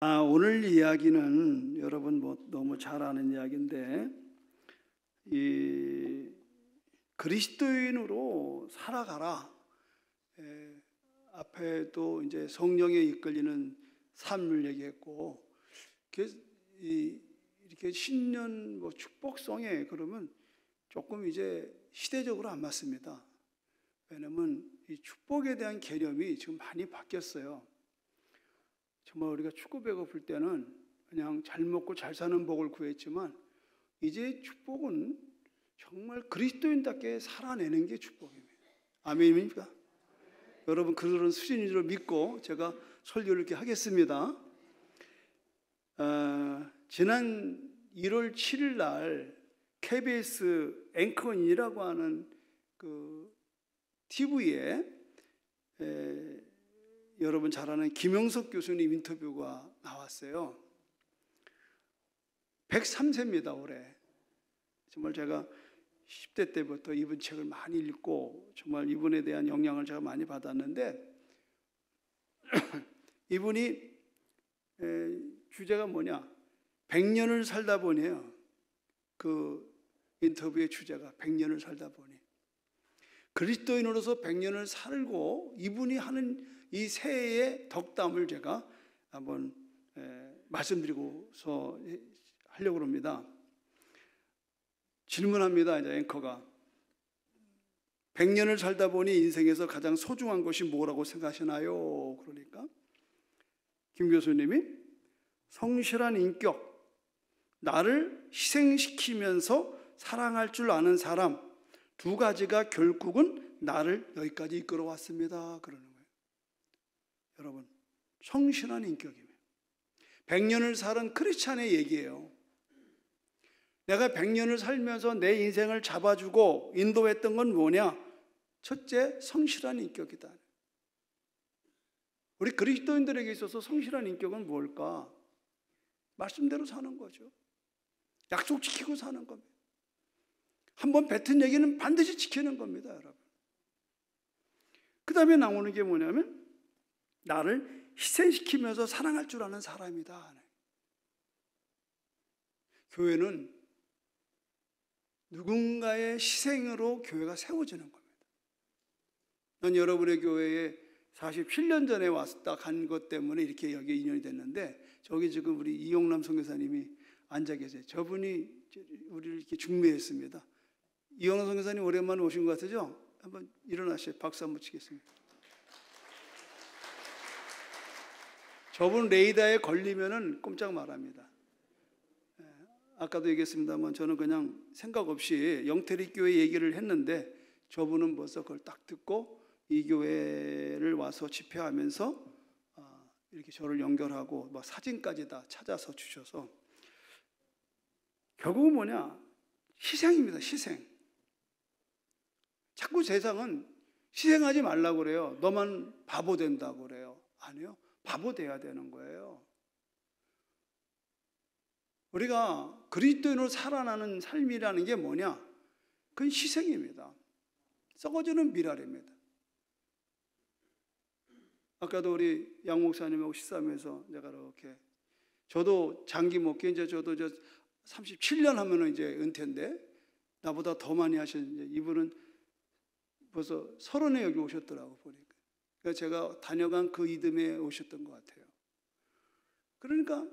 오늘 이야기는 여러분 너무 잘 아는 이야기인데, 이 그리스도인으로 살아가라. 앞에도 이제 성령에 이끌리는 삶을 얘기했고, 이렇게 신년 축복성에 그러면 조금 이제 시대적으로 안 맞습니다. 왜냐하면 이 축복에 대한 개념이 지금 많이 바뀌었어요. 정말 우리가 춥고 배고플 때는 그냥 잘 먹고 잘 사는 복을 구했지만, 이제 축복은 정말 그리스도인답게 살아내는 게 축복입니다. 아멘입니까? 여러분 그런 수준인 줄 믿고 제가 설교를 이렇게 하겠습니다. 지난 1월 7일 날 KBS 앵커인이라고 하는 그 TV에 여러분 잘 아는 김영석 교수님 인터뷰가 나왔어요. 103세입니다 올해. 정말 제가 10대 때부터 이분 책을 많이 읽고 정말 이분에 대한 영향을 제가 많이 받았는데, 이분이 주제가 뭐냐, 100년을 살다 보니요. 그 인터뷰의 주제가 100년을 살다 보니, 그리스도인으로서 100년을 살고 이분이 하는 이 새해의 덕담을 제가 한번 말씀드리고서 하려고 합니다. 질문합니다. 이제 앵커가 100년을 살다 보니 인생에서 가장 소중한 것이 뭐라고 생각하시나요? 그러니까 김 교수님이 성실한 인격, 나를 희생시키면서 사랑할 줄 아는 사람, 두 가지가 결국은 나를 여기까지 이끌어 왔습니다. 그러는 거예요. 여러분, 성실한 인격이에요. 100년을 살은 크리스찬의 얘기예요. 내가 100년을 살면서 내 인생을 잡아주고 인도했던 건 뭐냐? 첫째, 성실한 인격이다. 우리 그리스도인들에게 있어서 성실한 인격은 뭘까? 말씀대로 사는 거죠. 약속 지키고 사는 겁니다. 한번 뱉은 얘기는 반드시 지키는 겁니다, 여러분. 그 다음에 나오는 게 뭐냐면, 나를 희생시키면서 사랑할 줄 아는 사람이다. 교회는 누군가의 희생으로 교회가 세워지는 겁니다. 난 여러분의 교회에 47년 전에 왔다 간 것 때문에 이렇게 여기 인연이 됐는데, 저기 지금 우리 이용남 선교사님이 앉아 계세요. 저분이 우리를 이렇게 중매했습니다. 이용남 선교사님 오랜만에 오신 것 같으죠? 한번 일어나시죠. 박수 한번 치겠습니다. 저분 레이더에 걸리면은 꼼짝 말합니다. 아까도 얘기했습니다만 저는 그냥 생각 없이 영태리 교회 얘기를 했는데, 저분은 벌써 그걸 딱 듣고 이 교회를 와서 집회하면서 이렇게 저를 연결하고 막 사진까지 다 찾아서 주셔서, 결국은 뭐냐? 희생입니다. 희생. 자꾸 세상은 희생하지 말라고 그래요. 너만 바보 된다고 그래요. 아니요. 바보 돼야 되는 거예요. 우리가 그리스도인으로 살아나는 삶이라는 게 뭐냐? 그건 희생입니다. 썩어지는 미랄입니다. 아까도 우리 양 목사님하고 식사하면서 내가 이렇게, 저도 장기 목회 이제 저도 37년 하면은 이제 은퇴인데, 나보다 더 많이 하셨는데 이분은 벌써 30에 여기 오셨더라고 보니까. 그러니까 제가 다녀간 그 이듬해 오셨던 것 같아요. 그러니까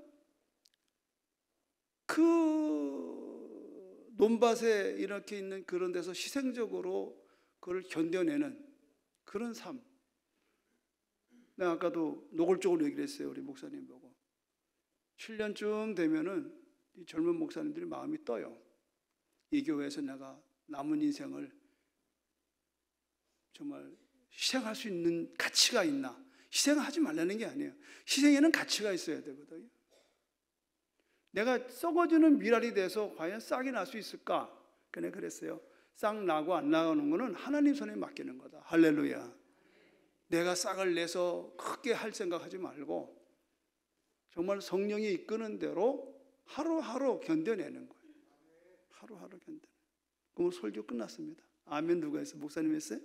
그 논밭에 이렇게 있는 그런 데서 희생적으로 그걸 견뎌내는 그런 삶. 내가 아까도 노골적으로 얘기를 했어요. 우리 목사님 보고 7년쯤 되면은 이 젊은 목사님들이 마음이 떠요. 이 교회에서 내가 남은 인생을 정말 희생할 수 있는 가치가 있나? 희생하지 말라는 게 아니에요. 희생에는 가치가 있어야 되거든요. 내가 썩어지는 미랄이 돼서 과연 싹이 날 수 있을까? 그냥 그랬어요. 싹 나고 안 나가는 거는 하나님 손에 맡기는 거다. 할렐루야. 내가 싹을 내서 크게 할 생각하지 말고 정말 성령이 이끄는 대로 하루하루 견뎌내는 거예요. 하루하루 견뎌내는. 그럼 설교 끝났습니다. 아멘. 누가 했어요? 목사님 했어요?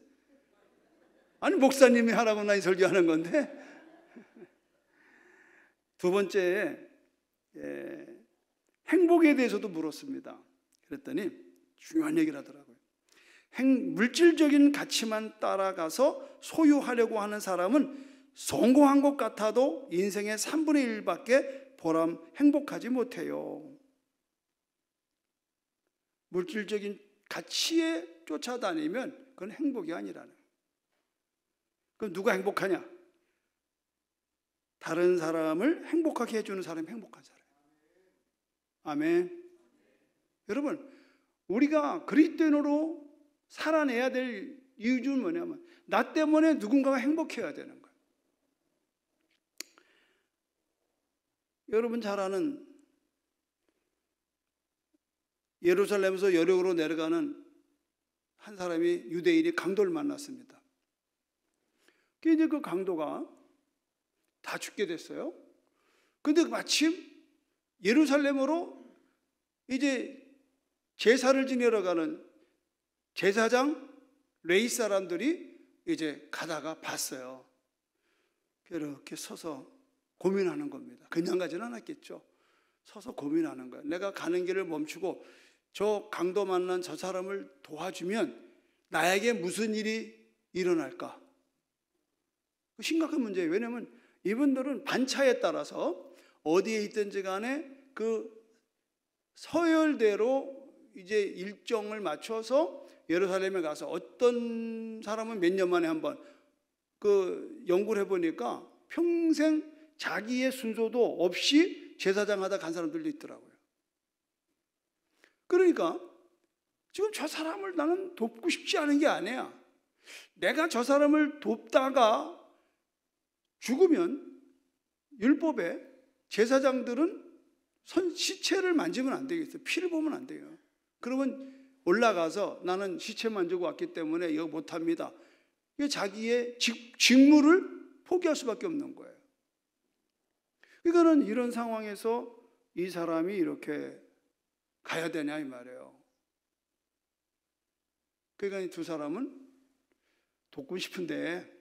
아니 목사님이 하라고 나 이 설교하는 건데 두 번째, 행복에 대해서도 물었습니다. 그랬더니 중요한 얘기를 하더라고요. 물질적인 가치만 따라가서 소유하려고 하는 사람은 성공한 것 같아도 인생의 3분의 1밖에 행복하지 못해요. 물질적인 가치에 쫓아다니면 그건 행복이 아니라는 거예요. 그럼 누가 행복하냐? 다른 사람을 행복하게 해주는 사람이 행복한 사람. 아멘. 여러분, 우리가 그리스도인으로 살아내야 될 이유는 뭐냐면 나 때문에 누군가가 행복해야 되는 거예요. 여러분 잘 아는 예루살렘에서 여력으로 내려가는 한 사람이 유대인이 강도를 만났습니다. 이제 그 강도가 다 죽게 됐어요. 근데 마침 예루살렘으로 이제 제사를 지내러 가는 제사장 레위 사람들이 이제 가다가 봤어요. 이렇게 서서 고민하는 겁니다. 그냥 가지는 않았겠죠. 서서 고민하는 거예요. 내가 가는 길을 멈추고 저 강도 만난 저 사람을 도와주면 나에게 무슨 일이 일어날까? 심각한 문제예요. 왜냐하면 이분들은 반차에 따라서 어디에 있든지 간에 그 서열대로 이제 일정을 맞춰서 예루살렘에 가서 어떤 사람은 몇 년 만에 한번 그 연구를 해보니까 평생 자기의 순서도 없이 제사장 하다 간 사람들도 있더라고요. 그러니까 지금 저 사람을 나는 돕고 싶지 않은 게 아니야. 내가 저 사람을 돕다가 죽으면 율법에 제사장들은 시체를 만지면 안 되겠어요. 피를 보면 안 돼요. 그러면 올라가서 나는 시체 만지고 왔기 때문에 이거 못합니다. 자기의 직무를 포기할 수밖에 없는 거예요. 그러니까는 이런 상황에서 이 사람이 이렇게 가야 되냐 이 말이에요. 그러니까 이 두 사람은 돕고 싶은데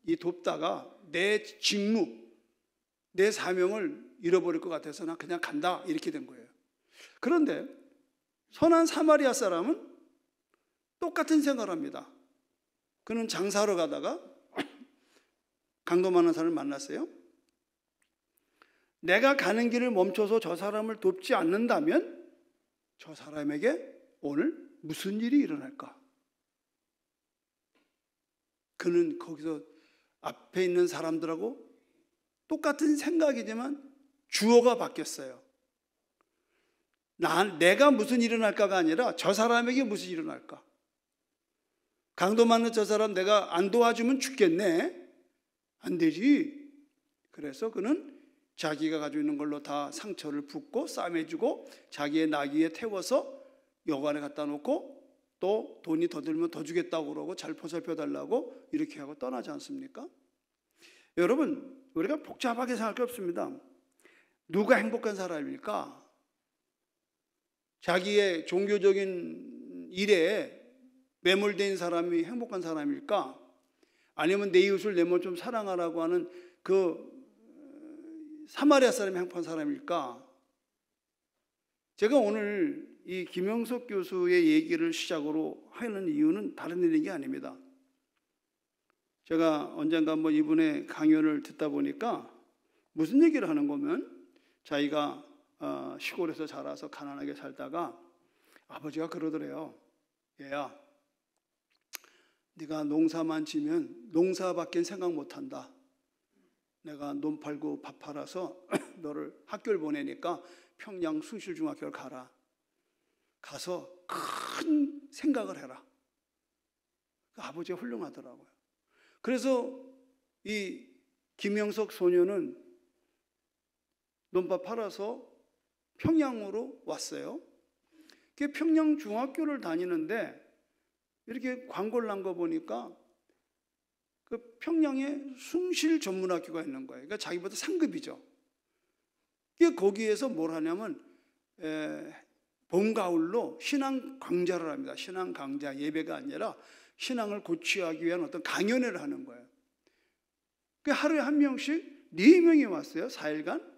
이 돕다가 내 직무, 내 사명을 잃어버릴 것 같아서 나 그냥 간다 이렇게 된 거예요. 그런데 선한 사마리아 사람은 똑같은 생각을 합니다. 그는 장사하러 가다가 강도 많은 사람을 만났어요. 내가 가는 길을 멈춰서 저 사람을 돕지 않는다면 저 사람에게 오늘 무슨 일이 일어날까? 그는 거기서 앞에 있는 사람들하고 똑같은 생각이지만 주어가 바뀌었어요. 내가 무슨 일이 일어날까가 아니라 저 사람에게 무슨 일이 일어날까? 강도 많은 저 사람 내가 안 도와주면 죽겠네? 안 되지. 그래서 그는 자기가 가지고 있는 걸로 다 상처를 붓고 싸매주고 자기의 나귀에 태워서 여관에 갖다 놓고 또 돈이 더 들면 더 주겠다고 그러고 잘 보살펴 달라고 이렇게 하고 떠나지 않습니까? 여러분, 우리가 복잡하게 생각할 게 없습니다. 누가 행복한 사람일까? 자기의 종교적인 일에 매몰된 사람이 행복한 사람일까? 아니면 내 이웃을 내 몸 좀 사랑하라고 하는 그 사마리아 사람이 행복한 사람일까? 제가 오늘 이 김영석 교수의 얘기를 시작으로 하는 이유는 다른 일이 아닙니다. 제가 언젠가 한번 이분의 강연을 듣다 보니까 무슨 얘기를 하는 거면 자기가 시골에서 자라서 가난하게 살다가 아버지가 그러더래요. 얘야, 네가 농사만 지면 농사밖에 생각 못한다. 내가 논 팔고 밥 팔아서 너를 학교를 보내니까 평양 숭실중학교를 가라. 가서 큰 생각을 해라. 아버지가 훌륭하더라고요. 그래서 이 김영석 소녀는 논밥 팔아서 평양으로 왔어요. 평양 중학교를 다니는데 이렇게 광고를 난 거 보니까 그 평양에 숭실 전문학교가 있는 거예요. 그러니까 자기보다 상급이죠. 거기에서 뭘 하냐면 봄, 가을로 신앙 강좌를 합니다. 신앙 강좌, 예배가 아니라 신앙을 고취하기 위한 어떤 강연회를 하는 거예요. 하루에 한 명씩 4명이 왔어요. 4일간.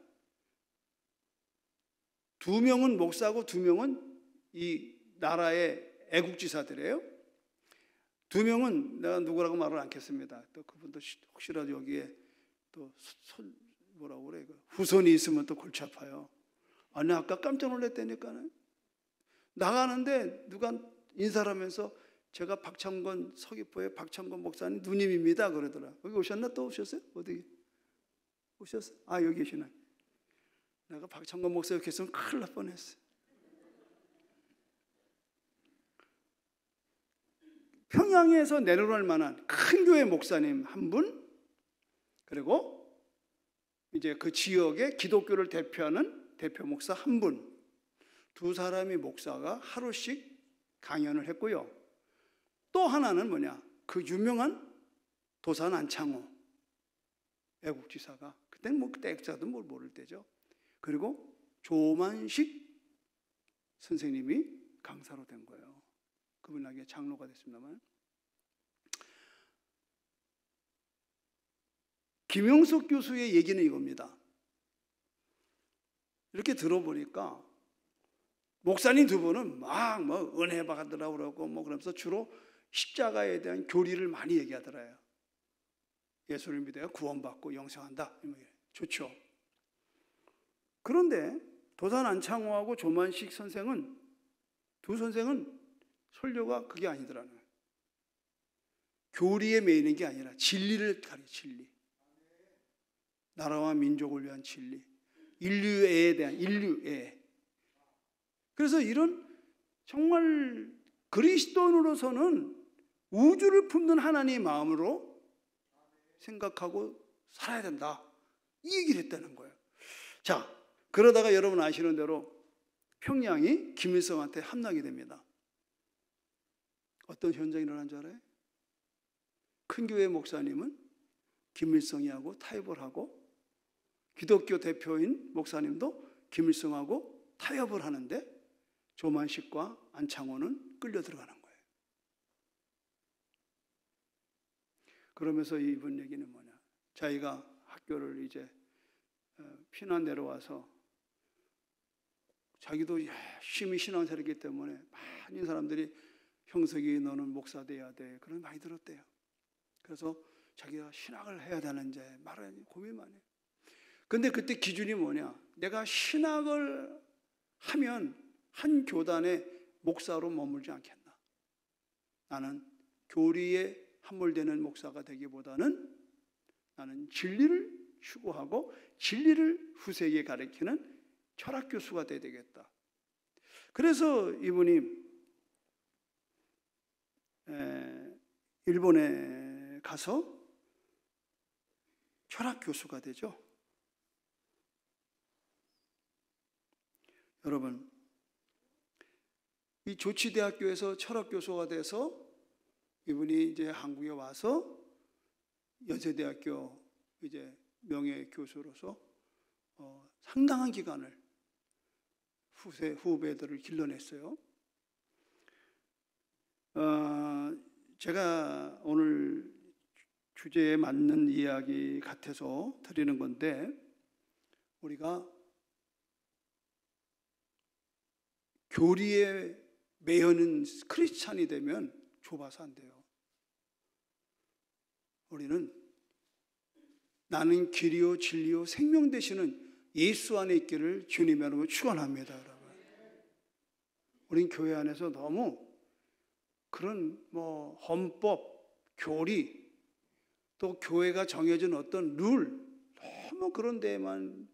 2명은 목사고 2명은 이 나라의 애국지사들이에요. 2명은 내가 누구라고 말을 않겠습니다. 또 그분도 혹시라도 여기에 또 뭐라고 그래, 후손이 있으면 또 골치 아파요. 아니, 아까 깜짝 놀랐다니까는. 나가는데 누가 인사를 하면서 제가 박창건, 서귀포의 박창건 목사님 누님입니다 그러더라. 여기 오셨나? 또 오셨어요? 어디 오셨어요? 아, 여기 계시네. 내가 박창건 목사 이렇게 했으면 큰일 날 뻔했어. 평양에서 내려올 만한 큰 교회 목사님 한 분, 그리고 이제 그 지역의 기독교를 대표하는 대표 목사 한 분, 2사람이 목사가 하루씩 강연을 했고요. 또 하나는 뭐냐, 그 유명한 도산 안창호 애국지사가, 그때는 뭐 그때 액자도 뭘 모를 때죠. 그리고 조만식 선생님이 강사로 된 거예요. 그분 나중에 장로가 됐습니다만. 김영석 교수의 얘기는 이겁니다. 이렇게 들어보니까 목사님 2분은 막 뭐 은혜 받으라고 그러고 뭐 그러면서 주로 십자가에 대한 교리를 많이 얘기하더라요. 예수를 믿어야 구원받고 영생한다. 좋죠. 그런데 도산 안창호하고 조만식 선생은, 2 선생은 설교가 그게 아니더라는 거예요. 교리에 매이는 게 아니라 진리를 가르쳐, 진리. 나라와 민족을 위한 진리. 인류애에 대한 인류애. 그래서 이런 정말 그리스도인으로서는 우주를 품는 하나님의 마음으로 생각하고 살아야 된다. 이 얘기를 했다는 거예요. 자, 그러다가 여러분 아시는 대로 평양이 김일성한테 함락이 됩니다. 어떤 현장이 일어난 줄 알아요? 큰 교회 목사님은 김일성이하고 타협을 하고, 기독교 대표인 목사님도 김일성하고 타협을 하는데 조만식과 안창호는 끌려 들어가는 거예요. 그러면서 이분 얘기는 뭐냐, 자기가 학교를 이제 피난 내려와서 자기도 열심히 신앙생활했기 때문에 많은 사람들이 형석이 너는 목사 돼야 돼, 그런 많이 들었대요. 그래서 자기가 신학을 해야 되는지 말하니 고민 많이 해요. 근데 그때 기준이 뭐냐, 내가 신학을 하면 한 교단의 목사로 머물지 않겠나. 나는 교리에 함몰되는 목사가 되기보다는 나는 진리를 추구하고 진리를 후세에게 가르치는 철학 교수가 돼야 되겠다. 그래서 이분이 일본에 가서 철학 교수가 되죠. 여러분, 이 조치대학교에서 철학 교수가 돼서 이분이 이제 한국에 와서 연세대학교 이제 명예 교수로서 상당한 기간을 후배들을 길러냈어요. 제가 오늘 주제에 맞는 이야기 같아서 드리는 건데, 우리가 교리에 매여는 크리스찬이 되면 좁아서 안 돼요. 우리는 나는 길이요 진리요 생명 되시는 예수 안에 있기를 주님의 이름으로 축원합니다, 여러분. 우린 교회 안에서 너무 그런 뭐 헌법, 교리, 또 교회가 정해진 어떤 룰, 너무 그런 데에만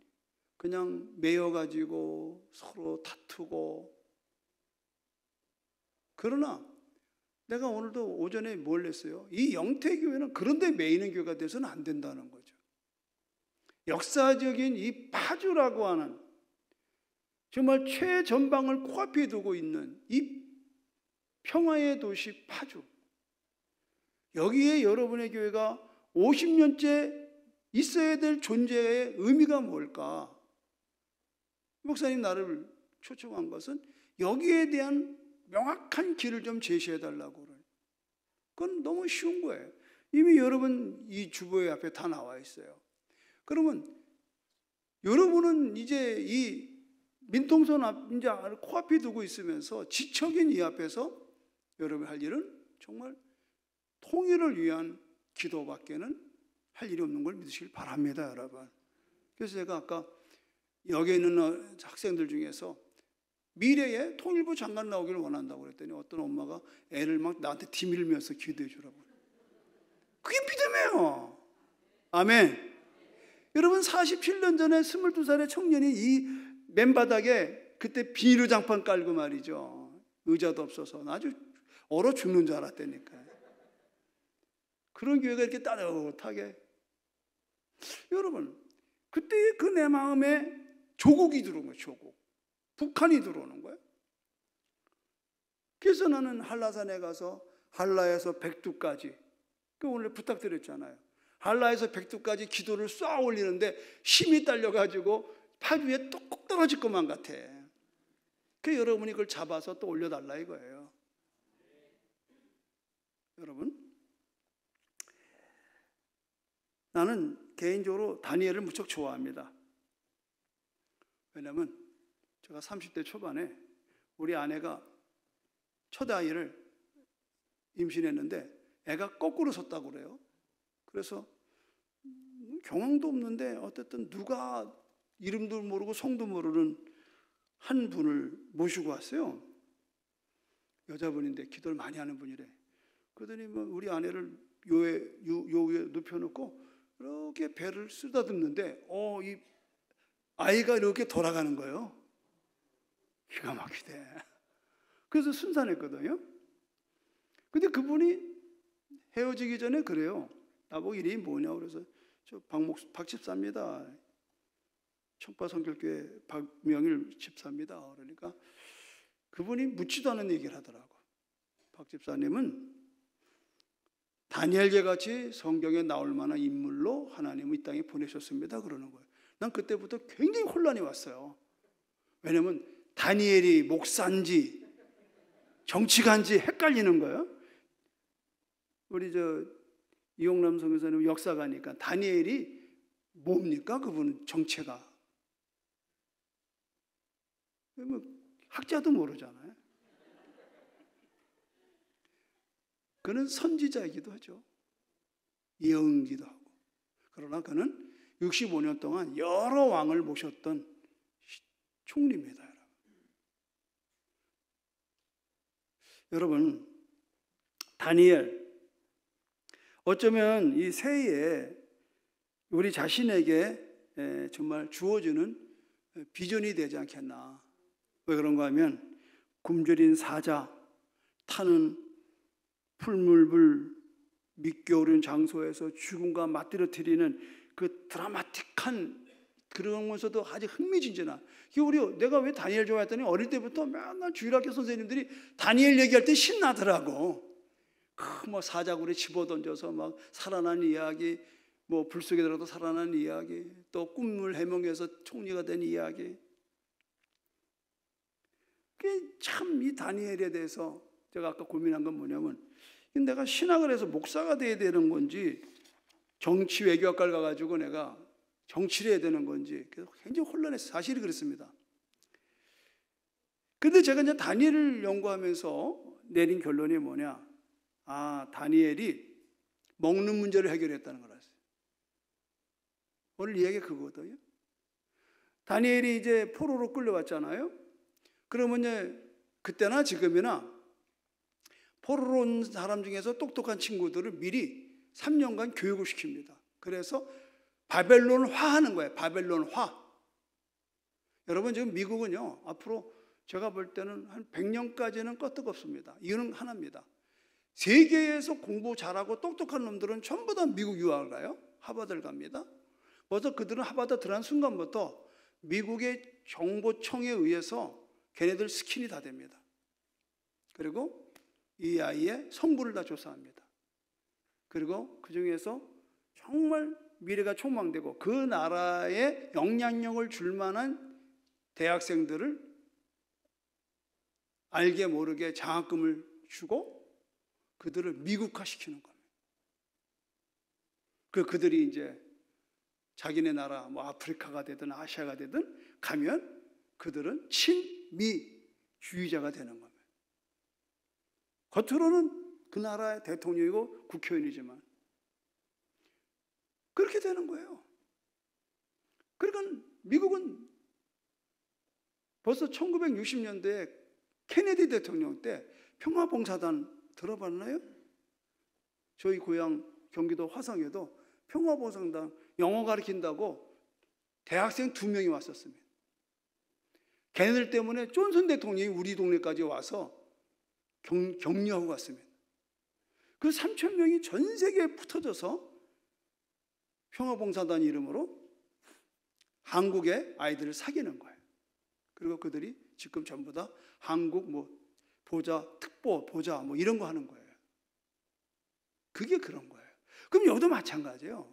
그냥 매여가지고 서로 다투고. 그러나 내가 오늘도 오전에 뭘 했어요? 이 영태교회는 그런 데 매이는 교회가 돼서는 안 된다는 거죠. 역사적인 이 파주라고 하는 정말 최전방을 코앞에 두고 있는 이 평화의 도시 파주, 여기에 여러분의 교회가 50년째 있어야 될 존재의 의미가 뭘까? 목사님 나를 초청한 것은 여기에 대한 명확한 길을 좀 제시해 달라고. 그건 너무 쉬운 거예요. 이미 여러분 이 주보회 앞에 다 나와 있어요. 그러면 여러분은 이제 이 민통선 앞, 이제 코앞에 두고 있으면서 지척인 이 앞에서 여러분이 할 일은 정말 통일을 위한 기도밖에는 할 일이 없는 걸 믿으시길 바랍니다, 여러분. 그래서 제가 아까 여기 있는 학생들 중에서 미래에 통일부 장관 나오기를 원한다고 그랬더니 어떤 엄마가 애를 막 나한테 뒤밀면서 기도해 주라고. 그게 믿음이에요. 아멘. 여러분 47년 전에 22살의 청년이 이 맨바닥에 그때 비누장판 깔고 말이죠. 의자도 없어서 아주 얼어 죽는 줄 알았다니까요. 그런 교회가 이렇게 따뜻하게. 여러분 그때 그 내 마음에 조국이 들어온 거예요. 조국. 북한이 들어오는 거예요. 그래서 나는 한라산에 가서 한라에서 백두까지, 그 오늘 부탁드렸잖아요. 한라에서 백두까지 기도를 쏴 올리는데 힘이 딸려가지고 팔 위에 뚝 떨어질 것만 같아. 그 여러분이 그걸 잡아서 또 올려달라 이거예요. 여러분, 나는 개인적으로 다니엘을 무척 좋아합니다. 왜냐하면 제가 30대 초반에 우리 아내가 첫 아이를 임신했는데 애가 거꾸로 섰다고 그래요. 그래서 경황도 없는데 어쨌든 누가 이름도 모르고 성도 모르는 한 분을 모시고 왔어요. 여자분인데 기도를 많이 하는 분이래. 그러더니 뭐 우리 아내를 요 위에 눕혀놓고 이렇게 배를 쓰다듬는데 이 아이가 이렇게 돌아가는 거예요. 기가 막히대. 그래서 순산했거든요. 근데 그분이 헤어지기 전에 그래요. 나보고 이름이 뭐냐고 그래서 저 박집사입니다. 청파성결교회 박명일 집사입니다. 그러니까 그분이 묻지도 않은 얘기를 하더라고. 박 집사님은 다니엘계 같이 성경에 나올 만한 인물로 하나님은 이 땅에 보내셨습니다. 그러는 거예요. 난 그때부터 굉장히 혼란이 왔어요. 왜냐하면 다니엘이 목사인지 정치가인지 헷갈리는 거예요. 우리 이용남 선교사님 역사가니까 다니엘이 뭡니까? 그분은 정체가. 뭐 학자도 모르잖아요. 그는 선지자이기도 하죠. 예언기도 하고. 그러나 그는 65년 동안 여러 왕을 모셨던 총리입니다. 여러분, 다니엘, 어쩌면 이 새해에 우리 자신에게 정말 주어지는 비전이 되지 않겠나. 왜 그런가 하면 굶주린 사자, 타는 풀물불, 밑겨울인 장소에서 죽음과 맞들어뜨리는 그 드라마틱한, 그러면서도 아주 흥미진진한. 내가 왜 다니엘 좋아했더니 어릴 때부터 맨날 주일학교 선생님들이 다니엘 얘기할 때 신나더라고. 뭐 사자굴에 집어던져서 막 살아난 이야기, 뭐 불 속에 들어가도 살아난 이야기, 또 꿈을 해몽해서 총리가 된 이야기. 참 이 다니엘에 대해서 제가 아까 고민한 건 뭐냐면, 내가 신학을 해서 목사가 돼야 되는 건지 정치 외교학과를 가가지고 내가 정치를 해야 되는 건지 굉장히 혼란했어요. 사실이 그렇습니다. 그런데 제가 이제 다니엘을 연구하면서 내린 결론이 뭐냐? 다니엘이 먹는 문제를 해결했다는 걸 알았어요. 오늘 이야기가 그거거든요. 다니엘이 이제 포로로 끌려왔잖아요. 그러면 이제 그때나 지금이나 포로로 온 사람 중에서 똑똑한 친구들을 미리 3년간 교육을 시킵니다. 그래서 바벨론화하는 거예요. 바벨론화. 여러분 지금 미국은요, 앞으로 제가 볼 때는 한 100년까지는 끄떡없습니다. 이유는 하나입니다. 세계에서 공부 잘하고 똑똑한 놈들은 전부 다 미국 유학을 가요. 하버드를 갑니다. 먼저 그들은 하버드 들어간 순간부터 미국의 정보청에 의해서 걔네들 스킨이 다 됩니다. 그리고 이 아이의 성부를 다 조사합니다. 그리고 그 중에서 정말 미래가 촉망되고 그 나라에 영향력을 줄 만한 대학생들을 알게 모르게 장학금을 주고 그들을 미국화시키는 겁니다. 그들이 이제 자기네 나라 뭐 아프리카가 되든 아시아가 되든 가면 그들은 친미주의자가 되는 겁니다. 겉으로는 그 나라의 대통령이고 국회의원이지만 그렇게 되는 거예요. 그러니까 미국은 벌써 1960년대에 케네디 대통령 때 평화봉사단 들어봤나요? 저희 고향 경기도 화성에도 평화봉사단 영어 가르친다고 대학생 2명이 왔었습니다. 걔네들 때문에 존슨 대통령이 우리 동네까지 와서 격려하고 갔습니다. 그 3,000명이 전 세계에 흩어져서 평화봉사단 이름으로 한국의 아이들을 사귀는 거예요. 그리고 그들이 지금 전부 다 한국 뭐 보자, 특보 보자 뭐 이런 거 하는 거예요. 그게 그런 거예요. 그럼 여기도 마찬가지예요.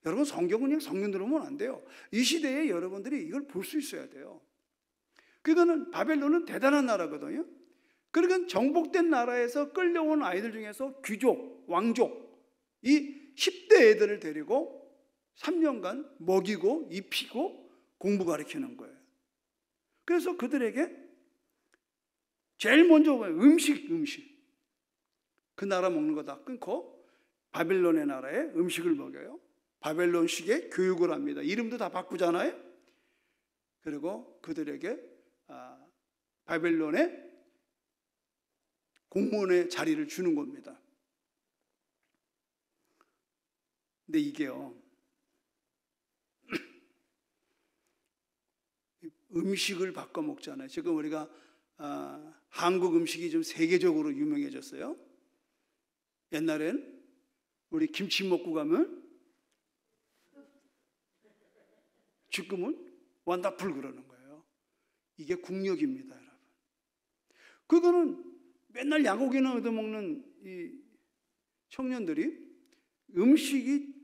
여러분 성경은 그냥 성경 들으면 안 돼요. 이 시대에 여러분들이 이걸 볼 수 있어야 돼요. 그러니까는 바벨론은 대단한 나라거든요. 그러니까 정복된 나라에서 끌려온 아이들 중에서 귀족, 왕족 이 10대 애들을 데리고 3년간 먹이고 입히고 공부 가르치는 거예요. 그래서 그들에게 제일 먼저 음식 그 나라 먹는 거 다 끊고 바벨론의 나라에 음식을 먹여요. 바벨론식의 교육을 합니다. 이름도 다 바꾸잖아요. 그리고 그들에게 바벨론의 공무원의 자리를 주는 겁니다. 근데 이게요, 음식을 바꿔 먹잖아요. 지금 우리가 한국 음식이 좀 세계적으로 유명해졌어요. 옛날엔 우리 김치 먹고 가면 지금은 완다풀 그러는 거예요. 이게 국력입니다, 여러분. 그거는 맨날 양고기나 얻어먹는 이 청년들이 음식이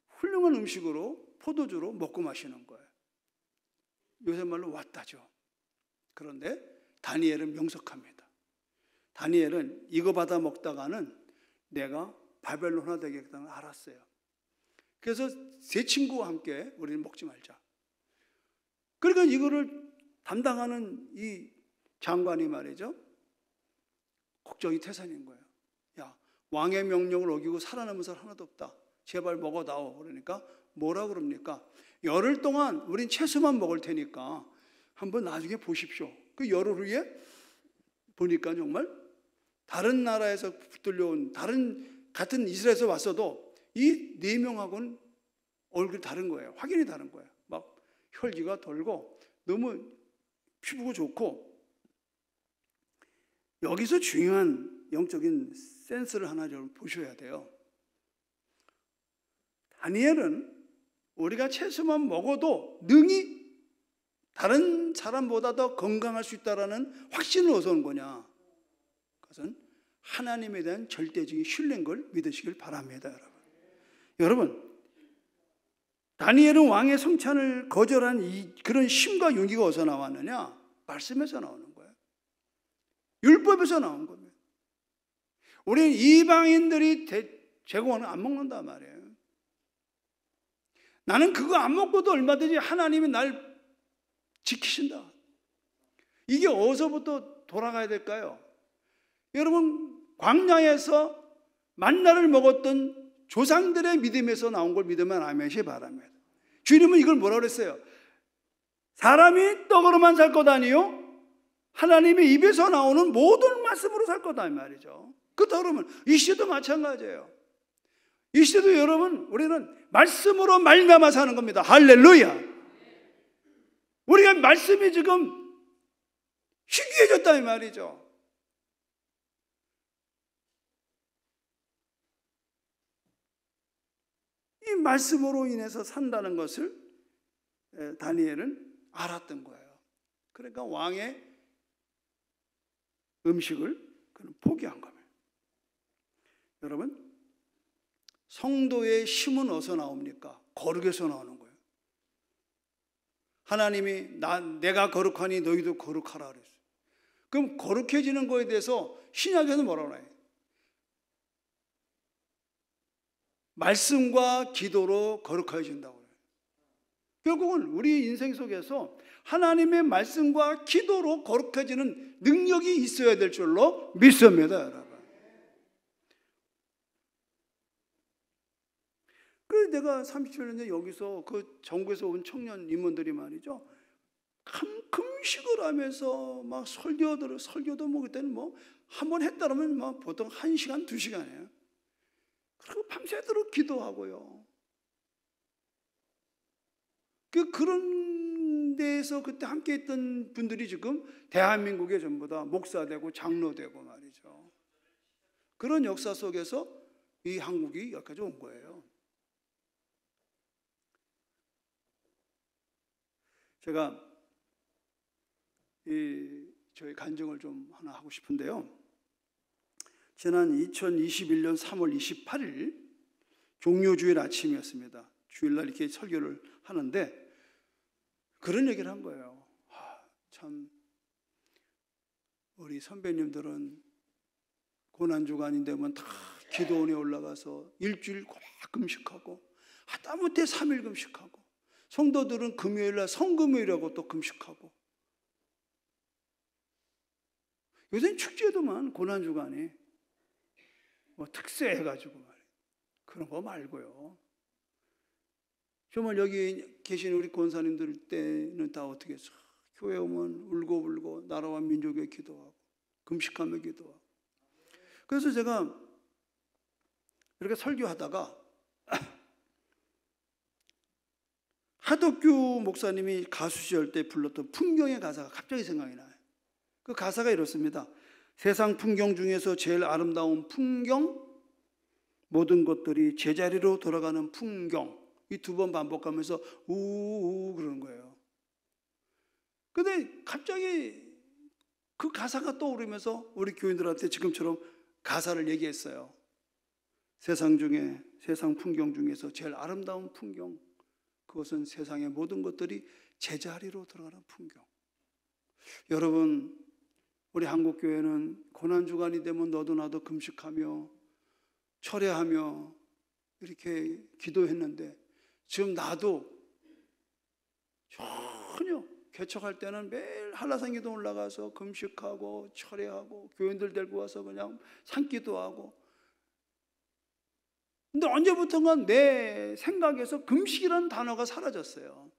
훌륭한 음식으로 포도주로 먹고 마시는 거예요. 요새 말로 왔다죠. 그런데 다니엘은 명석합니다. 다니엘은 이거 받아 먹다가는 내가 바벨론화 되겠다는 걸 알았어요. 그래서 세 친구와 함께 우리는 먹지 말자. 그러니까 이거를 담당하는 이 장관이 말이죠, 걱정이 태산인 거예요. 야, 왕의 명령을 어기고 살아남은 사람 하나도 없다. 제발 먹어다오. 그러니까 뭐라 그럽니까? 열흘 동안 우린 채소만 먹을 테니까 한번 나중에 보십시오. 그 열흘 후에 보니까 정말 다른 나라에서 붙들려온 다른 같은 이스라엘에서 왔어도 이 4명하고는 얼굴이 다른 거예요. 확연히 다른 거예요. 막 혈기가 돌고 너무 피부가 좋고. 여기서 중요한 영적인 센스를 하나 좀 보셔야 돼요. 다니엘은 우리가 채소만 먹어도 능히 다른 사람보다 더 건강할 수 있다는 확신을 어디서 온 거냐? 그것은 하나님에 대한 절대적인 신뢰인 걸 믿으시길 바랍니다, 여러분. 여러분, 다니엘은 왕의 성찬을 거절한 그런 힘과 용기가 어디서 나왔느냐? 말씀에서 나오는 거예요. 율법에서 나온 겁니다. 우리는 이방인들이 제공하는 안 먹는다 말이에요. 나는 그거 안 먹고도 얼마든지 하나님이 날 지키신다. 이게 어디서부터 돌아가야 될까요? 여러분, 광야에서 만나를 먹었던 조상들의 믿음에서 나온 걸 믿으면 아멘시 바랍니다. 주님은 이걸 뭐라고 그랬어요? 사람이 떡으로만 살 것 아니요, 하나님의 입에서 나오는 모든 말씀으로 살 거다 이 말이죠. 그러면 이 시대도 마찬가지예요. 이 시대도 여러분, 우리는 말씀으로 말미암아 사는 겁니다. 할렐루야. 우리가 말씀이 지금 희귀해졌다 이 말이죠. 이 말씀으로 인해서 산다는 것을 다니엘은 알았던 거예요. 그러니까 왕의 음식을 그는 포기한 겁니다. 여러분, 성도의 힘은 어디서 나옵니까? 거룩에서 나오는 거예요. 하나님이 내가 거룩하니 너희도 거룩하라 그랬어요. 그럼 거룩해지는 거에 대해서 신약에서 뭐라고 해요? 말씀과 기도로 거룩해진다고 해요. 결국은 우리 인생 속에서 하나님의 말씀과 기도로 거룩해지는 능력이 있어야 될 줄로 믿습니다, 여러분. 그래서 내가 37년 전에 여기서 그 전국에서 온 청년 임원들이 말이죠, 금식을 하면서 막 설교도 뭐 그때는 뭐 한 번 했다면 막 보통 1시간, 2시간이에요. 그리고 밤새도록 기도하고요. 그런 데에서 그때 함께 했던 분들이 지금 대한민국에 전부 다 목사 되고 장로 되고 말이죠. 그런 역사 속에서 이 한국이 여기까지 온 거예요. 제가 저희 간증을 좀 하나 하고 싶은데요. 지난 2021년 3월 28일 종료주일 아침이었습니다. 주일날 이렇게 설교를 하는데 그런 얘기를 한 거예요. 참 우리 선배님들은 고난주간이 되면 다 기도원에 올라가서 일주일 꽉 금식하고 하다못해 3일 금식하고, 성도들은 금요일날 성금요일이라고 또 금식하고, 요새는 축제도만 고난주간이 뭐 특세해가지고 말이에요. 그런 거 말고요. 정말 여기 계신 우리 권사님들 때는 다 어떻게 했어? 교회 오면 울고불고 나라와 민족에 기도하고 금식하며 기도하고. 그래서 제가 이렇게 설교하다가 하덕규 목사님이 가수 시절 때 불렀던 풍경의 가사가 갑자기 생각이 나요. 그 가사가 이렇습니다. 세상 풍경 중에서 제일 아름다운 풍경, 모든 것들이 제자리로 돌아가는 풍경. 이 2번 반복하면서 우우 그러는 거예요. 근데 갑자기 그 가사가 떠오르면서 우리 교인들한테 지금처럼 가사를 얘기했어요. 세상 풍경 중에서 제일 아름다운 풍경, 그것은 세상의 모든 것들이 제자리로 들어가는 풍경. 여러분, 우리 한국교회는 고난주간이 되면 너도 나도 금식하며 철회하며 이렇게 기도했는데, 지금 나도 전혀 개척할 때는 매일 한라산기도 올라가서 금식하고 철회하고 교인들 데리고 와서 그냥 산기도하고, 근데 언제부턴가 내 생각에서 금식이라는 단어가 사라졌어요.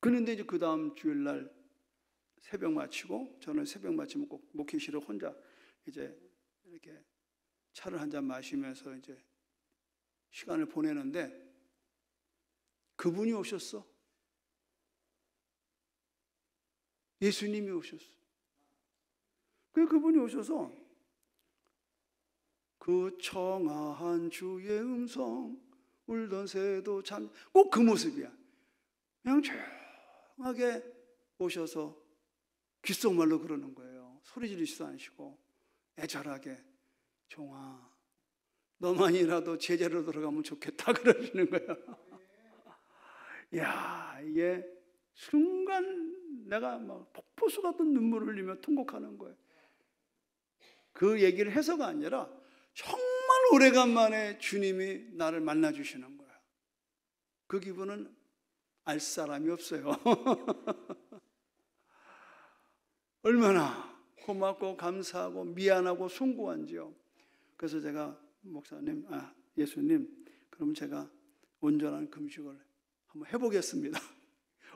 그런데 이제 그 다음 주일날 새벽 마치고, 저는 새벽 마치면 꼭 목회실을 혼자 이제 이렇게 차를 한 잔 마시면서 이제 시간을 보내는데 그분이 오셨어. 예수님이 오셨어. 그분이 오셔서 그 청아한 주의 음성 울던 새도 참, 꼭 그 모습이야. 그냥 조용하게 오셔서 귓속말로 그러는 거예요. 소리 지르지도 않으시고 애절하게, 종아 너만이라도 제자로 들어가면 좋겠다 그러시는 거예요. 야, 이게 순간 내가 막 폭포수 같은 눈물을 흘리며 통곡하는 거예요. 그 얘기를 해서가 아니라 정말 오래간만에 주님이 나를 만나주시는 거야. 그 기분은 알 사람이 없어요. 얼마나 고맙고 감사하고 미안하고 숭고한지요. 그래서 제가 목사님, 예수님, 그럼 제가 온전한 금식을 한번 해보겠습니다.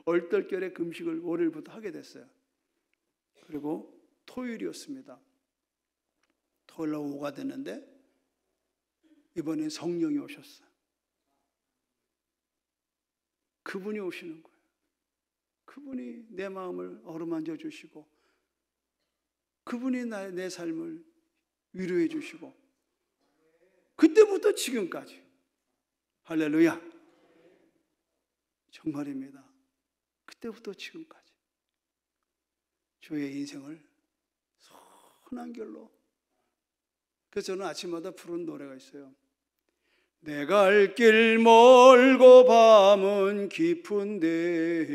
얼떨결에 금식을 월요일부터 하게 됐어요. 그리고 토요일이었습니다. 토요일날 오후가 됐는데 이번엔 성령이 오셨어요. 그분이 오시는 거예요. 그분이 내 마음을 어루만져 주시고, 그분이 내 삶을 위로해 주시고, 그때부터 지금까지, 할렐루야, 정말입니다. 그때부터 지금까지 저의 인생을 선한 길로. 그래서 저는 아침마다 부르는 노래가 있어요. 내가 갈 길 멀고 밤은 깊은데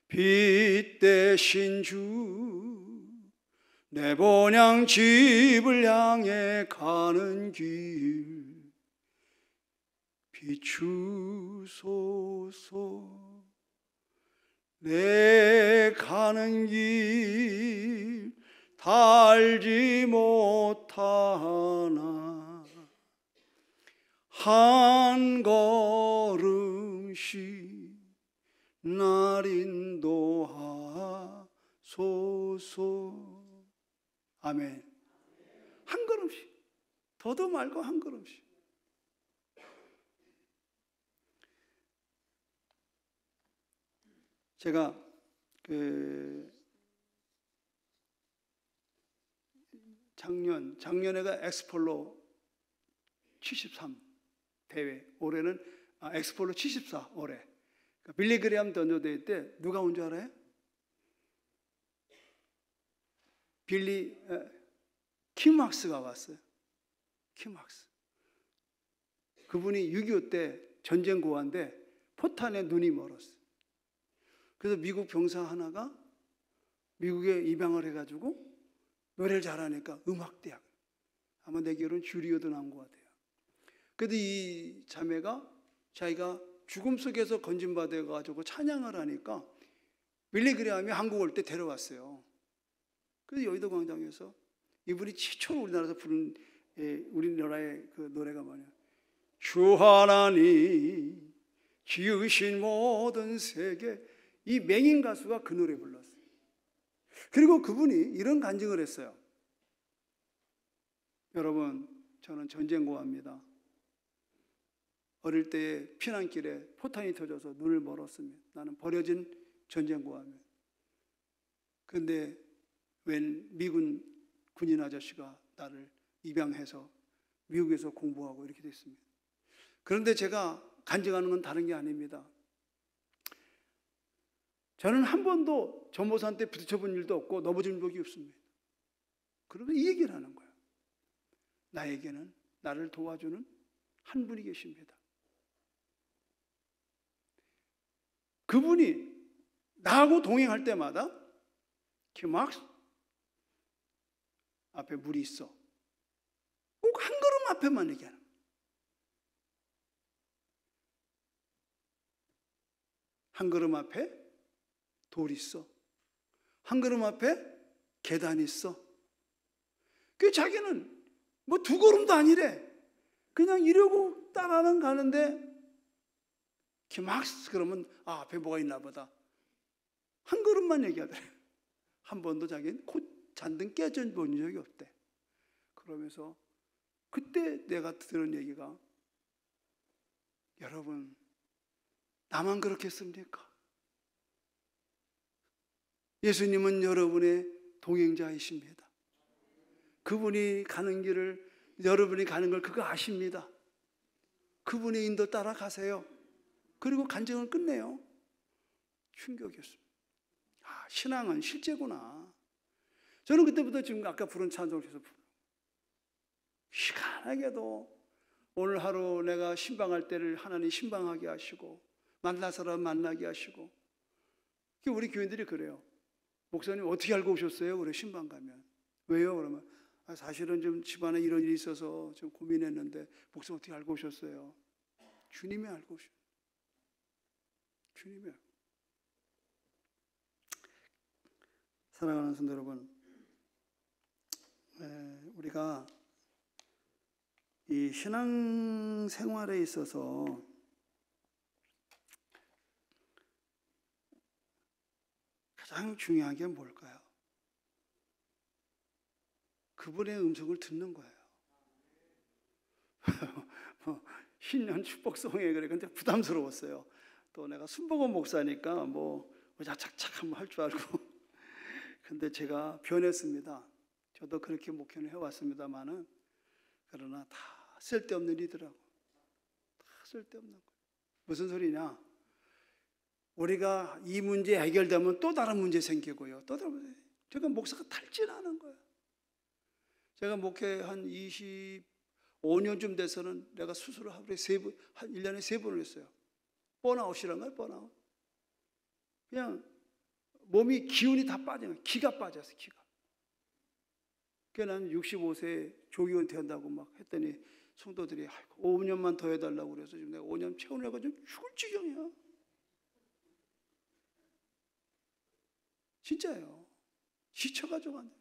빛 대신 주 내 본향 집을 향해 가는 길 비추소서. 내 가는 길 달지 못하나 한 걸음씩 날 인도하소서. 아멘. 한 걸음씩, 더도 말고 한 걸음씩. 제가 작년에가 엑스폴로 73 대회, 올해는 엑스폴로 74 올해. 그러니까 빌리그레암 던져대회 때 누가 온 줄 알아요? 킴학스가 왔어요. 킴학스. 그분이 6.25 때 전쟁 고아인데 포탄에 눈이 멀었어요. 그래서 미국 병사 하나가 미국에 입양을 해가지고 노래를 잘하니까 음악대학, 아마 내 기억으로는 주리오도 나온 것 같아요. 그래도 이 자매가 자기가 죽음 속에서 건진받아가지고 찬양을 하니까 빌리그레암이 한국 올 때 데려왔어요. 그래서 여의도 광장에서 이분이 최초로 우리나라에서 부른 우리나라의 그 노래가 뭐냐, 주 하나님 지으신 모든 세계, 이 맹인 가수가 그 노래 불렀어요. 그리고 그분이 이런 간증을 했어요. 여러분, 저는 전쟁고아입니다. 어릴 때 피난길에 포탄이 터져서 눈을 멀었습니다. 나는 버려진 전쟁고아입니다. 그런데 웬 미군 군인 아저씨가 나를 입양해서 미국에서 공부하고 이렇게 됐습니다. 그런데 제가 간증하는 건 다른 게 아닙니다. 저는 한 번도 전모사한테 부딪혀본 일도 없고 넘어진 적이 없습니다. 그러면 이 얘기를 하는 거예요. 나에게는 나를 도와주는 한 분이 계십니다. 그분이 나하고 동행할 때마다 킴학스 앞에 물이 있어. 꼭 한 걸음 앞에만 얘기하는 거예요. 한 걸음 앞에 돌 있어. 한 걸음 앞에 계단 있어. 그 자기는 뭐 두 걸음도 아니래. 그냥 이러고 따라는 가는데 킴학스 그러면 앞에 뭐가 있나 보다. 한 걸음만 얘기하더래. 한 번도 자기는 잔등 깨져 본 적이 없대. 그러면서 그때 내가 들은 얘기가, 여러분 나만 그렇겠습니까? 예수님은 여러분의 동행자이십니다. 그분이 가는 길을, 여러분이 가는 걸 그거 아십니다. 그분의 인도 따라가세요. 그리고 간증을 끝내요. 충격이었습니다. 신앙은 실제구나. 저는 그때부터 지금 아까 부른 찬송을 계속 부르고, 시간하게도 오늘 하루 내가 신방할 때를 하나님 신방하게 하시고 만날 사람 만나게 하시고. 우리 교인들이 그래요. 목사님 어떻게 알고 오셨어요? 그래, 신방 가면. 왜요? 그러면 사실은 좀 집안에 이런 일이 있어서 좀 고민했는데 목사님 어떻게 알고 오셨어요? 주님이 알고 오셨어요. 주님이 알고. 사랑하는 성도 여러분, 우리가 이 신앙 생활에 있어서 가장 중요한 게 뭘까요? 그분의 음성을 듣는 거예요. 신년 축복송에 그래. 근데 부담스러웠어요. 또 내가 순복음 목사니까 뭐 자착착 한번 할 줄 알고. 근데 제가 변했습니다. 저도 그렇게 목회를 해왔습니다만은, 그러나 다 쓸데없는 일이더라고. 다 쓸데없는 거. 무슨 소리냐? 우리가 이 문제 해결되면 또 다른 문제 생기고요. 또 다른 문제. 제가 목사가 탈진하는 거예요. 제가 목회 한 25년쯤 돼서는 내가 수술을 하루에 3번, 한 1년에 3번을 했어요. 번아웃이란 거예요, 번아웃. 그냥 몸이 기운이 다 빠지는 거예요. 기가 빠졌어요, 기가. 난 65세 조기 은퇴한다고 막 했더니 성도들이 5년만 더 해달라고 그래서 지금 내가 5년 채우려고 좀 죽을 지경이야. 진짜예요. 지쳐가지고 안 돼.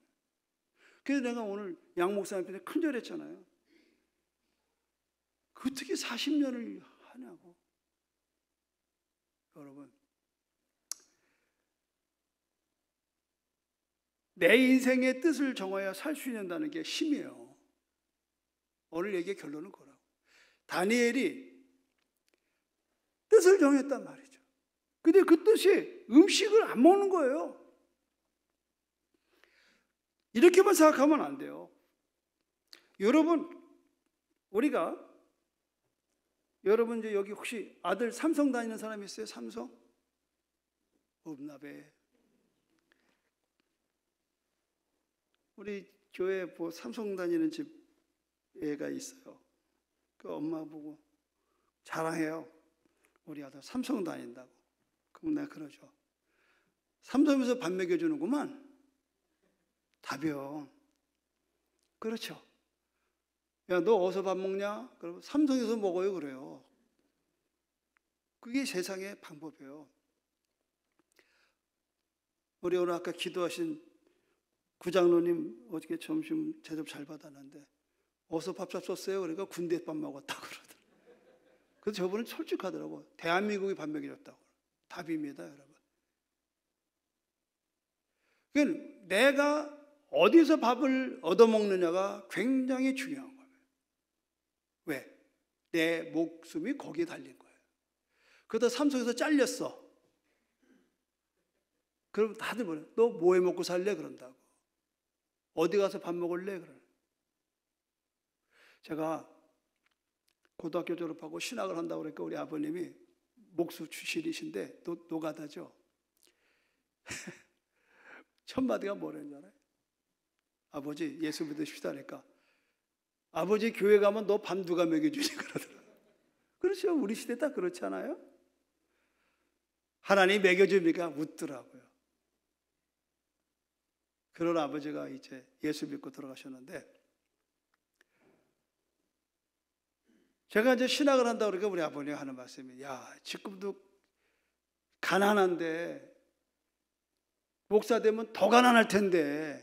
그래서 내가 오늘 양 목사님한테 큰절했잖아요. 어떻게 40년을 하냐고. 여러분, 내 인생의 뜻을 정해야 살 수 있는다는 게 힘이에요. 오늘 얘기의 결론은 그거라고. 다니엘이 뜻을 정했단 말이죠. 근데 그 뜻이 음식을 안 먹는 거예요. 이렇게만 생각하면 안 돼요. 여러분, 여러분 이제 여기 혹시 아들 삼성 다니는 사람 있어요? 삼성? 없나 봐. 우리 교회 뭐 삼성 다니는 집 애가 있어요. 그 엄마 보고 자랑해요. 우리 아들 삼성 다닌다고. 그럼 내가 그러죠. 삼성에서 밥 먹여주는구만. 답이요. 그렇죠. 야, 너 어디서 밥 먹냐? 그러면 삼성에서 먹어요. 그래요. 그게 세상의 방법이에요. 우리 오늘 아까 기도하신 구장로님 어저께 점심 대접 잘 받았는데 어디서 밥 샀었어요? 그러니까 군대 밥 먹었다고 그러더라고요. 그래서 저분은 솔직하더라고요. 대한민국이 밥 먹여줬다고. 답입니다, 여러분. 그러니까 내가 어디서 밥을 얻어먹느냐가 굉장히 중요한 거예요. 왜? 내 목숨이 거기에 달린 거예요. 그러다 삼성에서 잘렸어. 그럼 다들 뭐래? 너 뭐 해 먹고 살래? 그런다고. 어디 가서 밥 먹을래? 그래. 제가 고등학교 졸업하고 신학을 한다고 그러니까 우리 아버님이 목수 출신이신데 노가다죠. 첫 마디가 뭐랬는지 알아요? 아버지 예수 믿으십시다 하니까 아버지 교회 가면 너 밥 누가 먹여주니 그러더라고요. 그렇죠. 우리 시대 딱 그렇잖아요. 하나님 먹여줍니까? 웃더라고요. 그런 아버지가 이제 예수 믿고 돌아가셨는데 제가 이제 신학을 한다고 그러니까 우리 아버님이 하는 말씀이 야 지금도 가난한데 목사 되면 더 가난할 텐데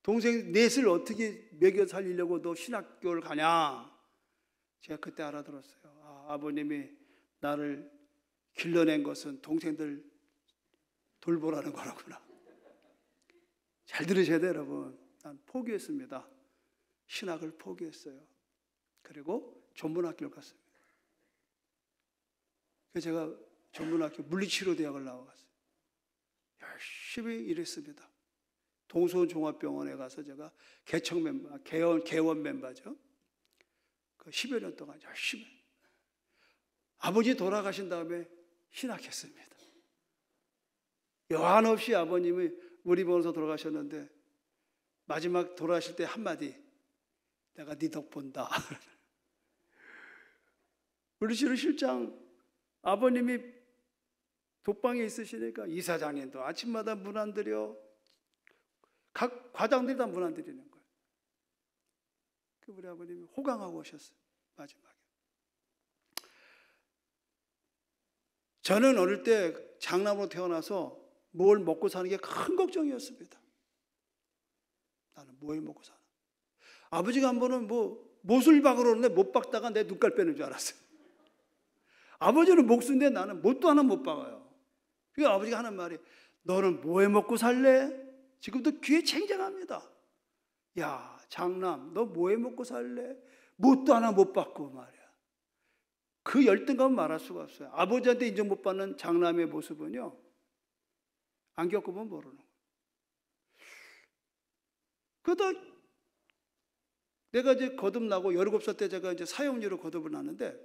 동생 넷을 어떻게 먹여 살리려고 너 신학교를 가냐. 제가 그때 알아들었어요. 아버님이 나를 길러낸 것은 동생들 돌보라는 거라구나. 잘 들으셔야 돼요, 여러분. 난 포기했습니다. 신학을 포기했어요. 그리고 전문학교를 갔습니다. 그래서 제가 전문학교 물리치료대학을 나와갔어요. 열심히 일했습니다. 동서원 종합병원에 가서 제가 개척 멤버, 개원 멤버죠. 그 10여 년 동안 열심히. 아버지 돌아가신 다음에 신학했습니다. 여한 없이 아버님이 우리 병원에서 돌아가셨는데 마지막 돌아가실 때 한마디 내가 네 덕 본다. 물리치료 실장 아버님이 독방에 있으시니까 이사장님도 아침마다 문 안 드려 각 과장들이 다 문 안 드리는 거예요. 그 우리 아버님이 호강하고 오셨어요. 마지막에. 저는 어릴 때 장남으로 태어나서 뭘 먹고 사는 게 큰 걱정이었습니다. 나는 뭘 먹고 사나. 아버지가 한 번은 못을 박으러 오는데 못 박다가 내 눈깔 빼는 줄 알았어요. 아버지는 목수인데 나는 못도 하나 못 박아요. 그래서 아버지가 하는 말이 너는 뭐 해 먹고 살래? 지금도 귀에 챙겨갑니다. 야 장남 너 뭐 해 먹고 살래? 못도 하나 못 박고 말이야. 그 열등감은 말할 수가 없어요. 아버지한테 인정 못 받는 장남의 모습은요. 안 겪으면 모르는 거예요. 그러다 내가 이제 거듭나고 17살 때 제가 이제 사형리로 거듭을 났는데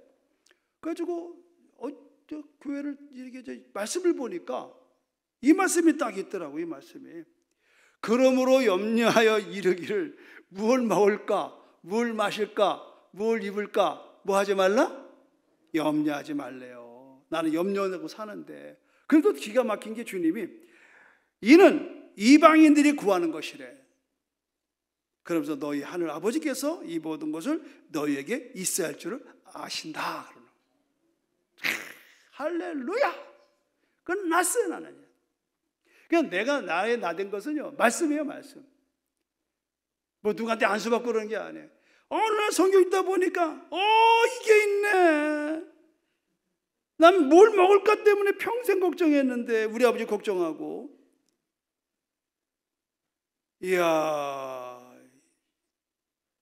그래가지고 저 교회를 이렇게 이제 말씀을 보니까 이 말씀이 딱 있더라고. 이 말씀이 그러므로 염려하여 이르기를 무엇을 먹을까 무엇을 마실까 무엇을 입을까 뭐 하지 말라? 염려하지 말래요. 나는 염려하고 사는데 그래도 기가 막힌 게 주님이 이는 이방인들이 구하는 것이래. 그러면서 너희 하늘 아버지께서 이 모든 것을 너희에게 있어야 할 줄을 아신다. 할렐루야. 그건 났어요, 나는. 그냥 내가 나의 나된 것은요, 말씀이에요, 말씀. 뭐 누구한테 안수받고 그러는 게 아니에요. 어느 날 성경 읽다 보니까 이게 있네. 난 뭘 먹을까 때문에 평생 걱정했는데 우리 아버지 걱정하고. 이야,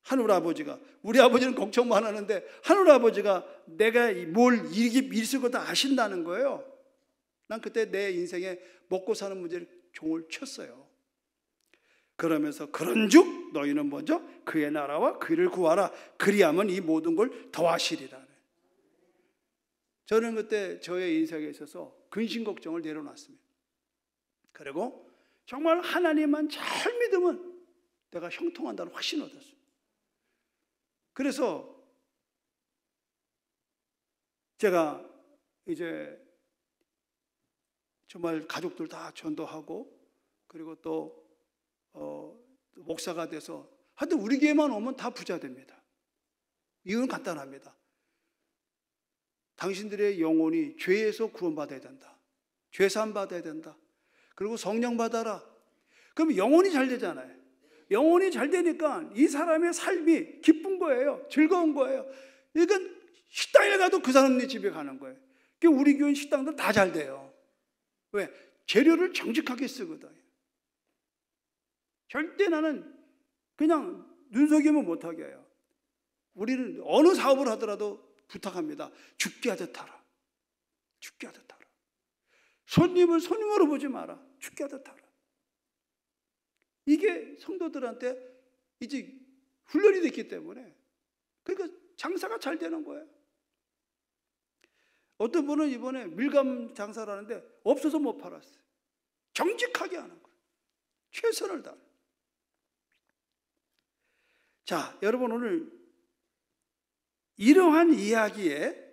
하늘 아버지가, 우리 아버지는 걱정만 하는데 하늘 아버지가 내가 뭘 있을 것도 아신다는 거예요. 난 그때 내 인생에 먹고 사는 문제를 종을 쳤어요. 그러면서 그런즉 너희는 먼저 그의 나라와 그를 구하라. 그리하면 이 모든 걸 더하시리라. 저는 그때 저의 인생에 있어서 근심 걱정을 내려놨습니다. 그리고 정말 하나님만 잘 믿으면 내가 형통한다는 확신을 얻었어요. 그래서 제가 이제 정말 가족들 다 전도하고, 그리고 또 목사가 돼서 하여튼 우리 교회만 오면 다 부자 됩니다. 이유는 간단합니다. 당신들의 영혼이 죄에서 구원받아야 된다. 죄사함 받아야 된다. 그리고 성령 받아라. 그럼 영혼이 잘 되잖아요. 영혼이 잘 되니까 이 사람의 삶이 기쁜 거예요. 즐거운 거예요. 그러니까 식당에 가도 그 사람네 집에 가는 거예요. 그러니까 우리 교회 식당도 다 잘 돼요. 왜? 재료를 정직하게 쓰거든. 절대 나는 그냥 눈속이면 못하게 해요. 우리는 어느 사업을 하더라도 부탁합니다. 죽게 하듯 하라. 죽게 하듯 하라. 손님을 손님으로 보지 마라. 죽게 하듯 하라. 이게 성도들한테 이제 훈련이 됐기 때문에, 그러니까 장사가 잘 되는 거예요. 어떤 분은 이번에 밀감 장사를 하는데 없어서 못 팔았어요. 정직하게 하는 거예요. 최선을 다해. 자, 여러분, 오늘 이러한 이야기에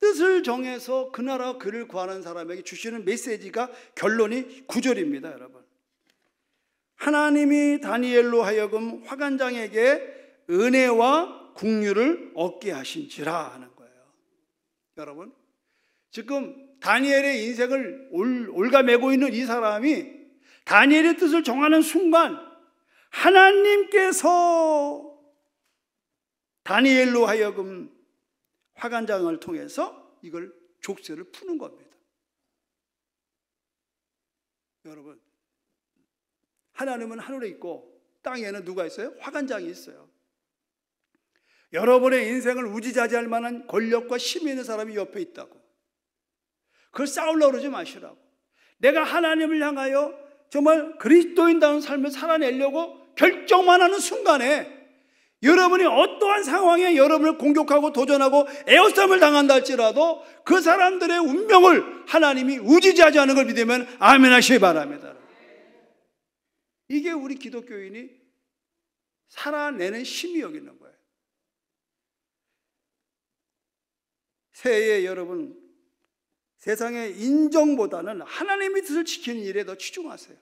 뜻을 정해서 그 나라와 그를 구하는 사람에게 주시는 메시지가 결론이 9절입니다, 여러분. 하나님이 다니엘로 하여금 화관장에게 은혜와 긍휼을 얻게 하신지라 하는 거예요. 여러분, 지금 다니엘의 인생을 올가매고 있는 이 사람이 다니엘의 뜻을 정하는 순간 하나님께서 다니엘로 하여금 화관장을 통해서 이걸 족쇄를 푸는 겁니다. 여러분, 하나님은 하늘에 있고 땅에는 누가 있어요? 화관장이 있어요. 여러분의 인생을 우지자지할 만한 권력과 힘이 있는 사람이 옆에 있다고. 그걸 싸우려고 그러지 마시라고. 내가 하나님을 향하여 정말 그리스도인다운 삶을 살아내려고 결정만 하는 순간에 여러분이 어떠한 상황에 여러분을 공격하고 도전하고 에워싸움을 당한다 할지라도 그 사람들의 운명을 하나님이 우지자지하는 걸 믿으면 아멘 하시기 바랍니다. 이게 우리 기독교인이 살아내는 힘이 여기 있는 거예요. 새해에 여러분, 세상의 인정보다는 하나님의 뜻을 지키는 일에 더 치중하세요.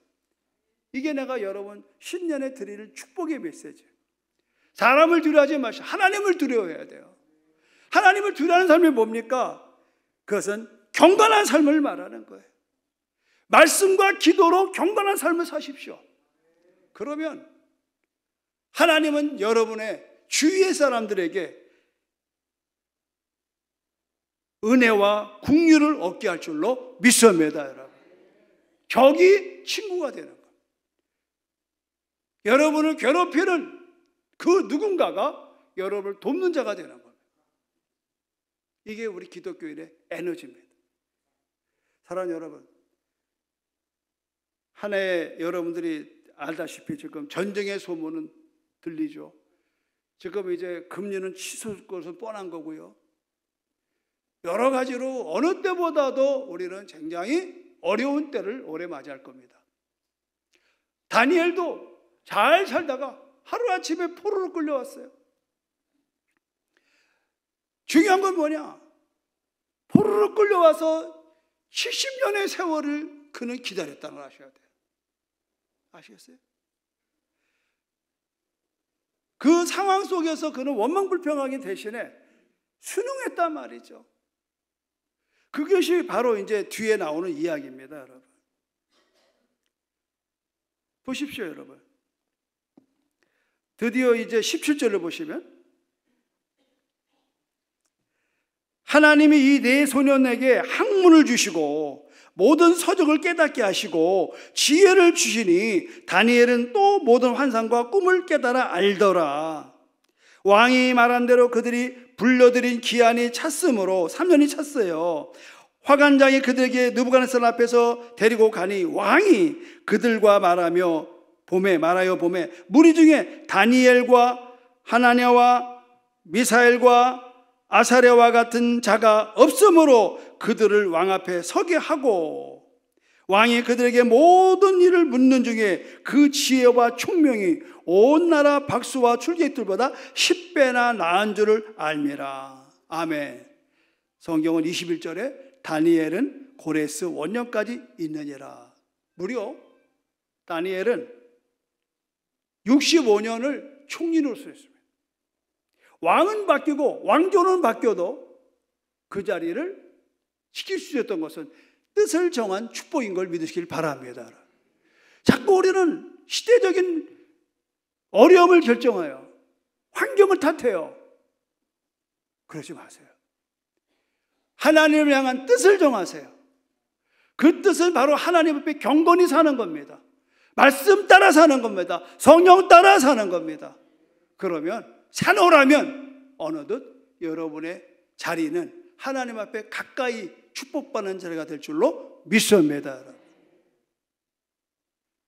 이게 내가 여러분 신년에 드릴 축복의 메시지예요. 사람을 두려워하지 마시고 하나님을 두려워해야 돼요. 하나님을 두려워하는 삶이 뭡니까? 그것은 경건한 삶을 말하는 거예요. 말씀과 기도로 경건한 삶을 사십시오. 그러면 하나님은 여러분의 주위의 사람들에게 은혜와 긍휼을 얻게 할 줄로 믿습니다, 여러분. 적이 친구가 되는 거예요. 여러분을 괴롭히는 그 누군가가 여러분을 돕는 자가 되는 겁니다. 이게 우리 기독교인의 에너지입니다. 사랑하는 여러분, 한 해 여러분들이 알다시피 지금 전쟁의 소문은 들리죠. 지금 이제 금리는 치솟을 것은 뻔한 거고요. 여러 가지로 어느 때보다도 우리는 굉장히 어려운 때를 오래 맞이할 겁니다. 다니엘도 잘 살다가 하루아침에 포로로 끌려왔어요. 중요한 건 뭐냐? 포로로 끌려와서 70년의 세월을 그는 기다렸다는 걸 아셔야 돼요. 아시겠어요? 그 상황 속에서 그는 원망불평하기 대신에 순응했단 말이죠. 그것이 바로 이제 뒤에 나오는 이야기입니다, 여러분. 보십시오, 여러분. 드디어 이제 17절을 보시면 하나님이 이 네 소년에게 학문을 주시고 모든 서적을 깨닫게 하시고 지혜를 주시니 다니엘은 또 모든 환상과 꿈을 깨달아 알더라. 왕이 말한 대로 그들이 불러들인 기한이 찼으므로 3년이 찼어요. 화관장이 그들에게 느부갓네살 앞에서 데리고 가니 왕이 그들과 말하며 말하여 봄에 무리 중에 다니엘과 하나냐와 미사엘과 아사랴와 같은 자가 없으므로 그들을 왕 앞에 서게 하고 왕이 그들에게 모든 일을 묻는 중에 그 지혜와 총명이 온 나라 박수와 출객들보다 10배나 나은 줄을 알미라. 아멘. 성경은 21절에 다니엘은 고레스 원년까지 있느니라. 무려 다니엘은 65년을 총리로서 했습니다. 왕은 바뀌고 왕조는 바뀌어도 그 자리를 지킬 수 있었던 것은 뜻을 정한 축복인 걸 믿으시길 바랍니다. 자꾸 우리는 시대적인 어려움을 결정하여 환경을 탓해요. 그러지 마세요. 하나님을 향한 뜻을 정하세요. 그 뜻은 바로 하나님 앞에 경건히 사는 겁니다. 말씀 따라 사는 겁니다. 성령 따라 사는 겁니다. 그러면 산호라면 어느덧 여러분의 자리는 하나님 앞에 가까이 축복받는 자리가 될 줄로 믿습니다.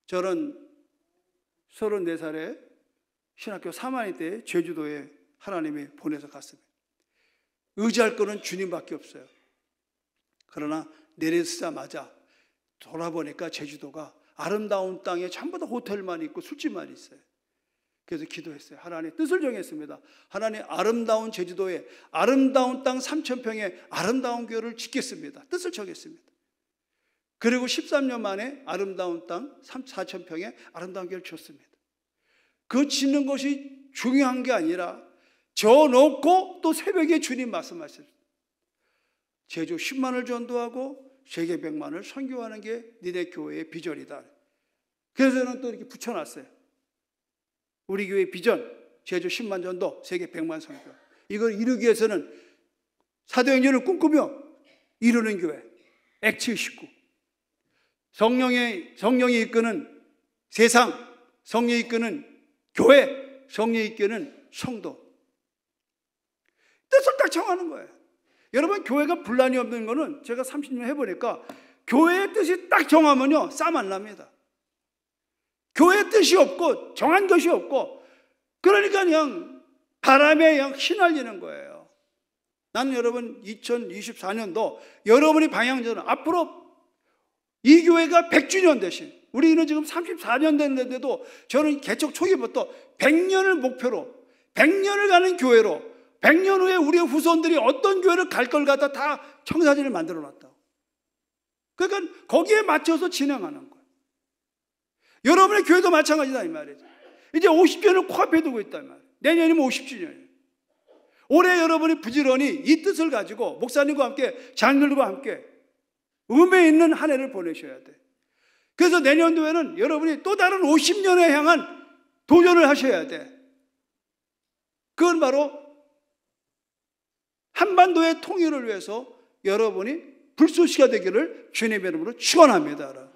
저는 34살에 신학교 3학년 때 제주도에 하나님이 보내서 갔습니다. 의지할 거는 주님밖에 없어요. 그러나 내리자마자 돌아보니까 제주도가 아름다운 땅에 전부 다 호텔만 있고 술집만 있어요. 그래서 기도했어요. 하나님 뜻을 정했습니다. 하나님 아름다운 제주도에 아름다운 땅 3,000평에 아름다운 교회를 짓겠습니다. 뜻을 정했습니다. 그리고 13년 만에 아름다운 땅 4,000평에 아름다운 교회를 지었습니다. 그 짓는 것이 중요한 게 아니라 져놓고 또 새벽에 주님 말씀하셨습니다. 제주 10만을 전도하고 세계 100만을 선교하는 게 니네 교회의 비전이다. 그래서 저는 또 이렇게 붙여놨어요. 우리 교회 비전, 제주 10만 전도, 세계 100만 선교. 이걸 이루기 위해서는 사도행전을 꿈꾸며 이루는 교회, 액츠 19. 성령이 이끄는 세상, 성령이 이끄는 교회, 성령이 이끄는 성도. 뜻을 딱 정하는 거예요. 여러분, 교회가 분란이 없는 거는 제가 30년 해보니까 교회의 뜻이 딱 정하면요, 싸움 안 납니다. 교회의 뜻이 없고 정한 것이 없고 그러니까 그냥 바람에 그냥 휘날리는 거예요. 나는 여러분 2024년도 여러분이 방향전은 앞으로 이 교회가 100주년 대신 우리는 지금 34년 됐는데도 저는 개척 초기부터 100년을 목표로 100년을 가는 교회로 100년 후에 우리의 후손들이 어떤 교회를 갈 걸 갖다 다 청사진을 만들어 놨다고. 그러니까 거기에 맞춰서 진행하는 거예요. 여러분의 교회도 마찬가지다 이 말이죠. 이제 50주년을 코앞에 두고 있다 이 말이에요. 내년이면 50주년이에요. 올해 여러분이 부지런히 이 뜻을 가지고 목사님과 함께 장로들과 함께 의미 있는 한 해를 보내셔야 돼. 그래서 내년도에는 여러분이 또 다른 50년에 향한 도전을 하셔야 돼. 그건 바로 한반도의 통일을 위해서 여러분이 불쏘시가 되기를 주님의 이름으로 축원합니다.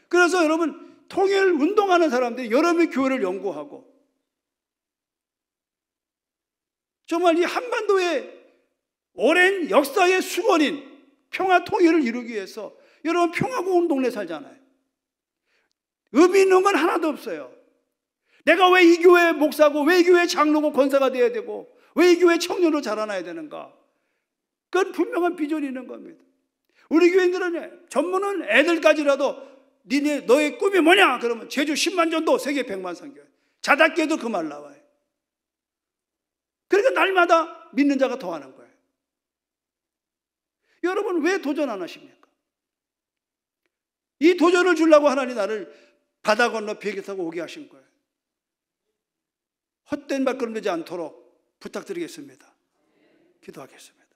그래서 여러분 통일 운동하는 사람들이 여러분의 교회를 연구하고 정말 이 한반도의 오랜 역사의 수건인 평화 통일을 이루기 위해서 여러분 평화공원 동네 살잖아요. 의미 있는 건 하나도 없어요. 내가 왜 이 교회 목사고 왜 이 교회 장로고 권사가 돼야 되고 왜 이 교회 청년으로 자라나야 되는가? 그건 분명한 비전이 있는 겁니다. 우리 교인들은 전문은 애들까지라도 너의 꿈이 뭐냐? 그러면 제주 10만 전도 세계 100만 선교. 자다 깨도 그 말 나와요. 그러니까 날마다 믿는 자가 더하는 거예요. 여러분 왜 도전 안 하십니까? 이 도전을 주려고 하나님 나를 바다 건너 비행기 타고 오게 하신 거예요. 헛된 발걸음 되지 않도록 부탁드리겠습니다. 기도하겠습니다.